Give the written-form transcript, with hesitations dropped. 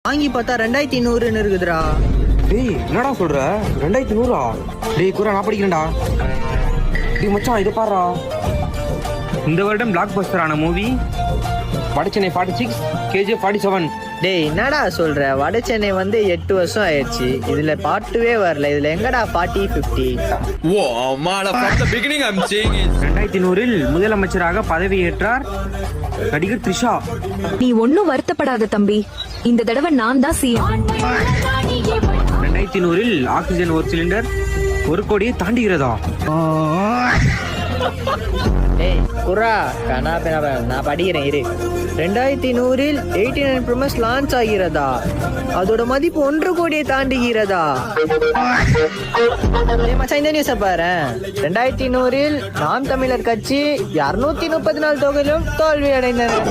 வாங்கி பார்த்தா 2100 இருக்குதுடா. டேய் என்னடா சொல்ற? 2100? டேய் குரா நான் படிக்கிறேன்டா. டேய் மச்சான் இதை பாருடா. இந்த வருடம் பிளாக் பஸ்டர் ஆன மூவி வடச்சென்னை 46, KGF 47. டேய் என்னடா சொல்ற? வட சென்னை வந்து 8 வருஷம் ஆயிடுச்சு. இதுல பாட்டுவே வரல. இதுல எங்கடா 40, 50? Whoa, mala, from the beginning I'm saying it. 2100 முதலமைச்சராக பதவியேற்றார் நடிகர் த்ரிஷா. நீ ஒன்னும் வருத்தப்படாத தம்பி, இந்த தடவை நான் தான் சிஎம். 2100 ஆக்சிஜன் ஒரு சிலிண்டர் 1 கோடியை தாண்டுகிறதா? டேய் குரா கனா பெனா நான் படிக்கிறேன் இரு. 2100 89 Pro Max லான்ச் ஆகிறதா? அதோட மதிப்பு 1 கோடியை தாண்டுகிறதா? மச்சான் இந்த நியூஸை பாரு. 2100 நாம் தமிழர் கட்சி 234 தொகையிலும் தோல்வி அடைந்தனர்.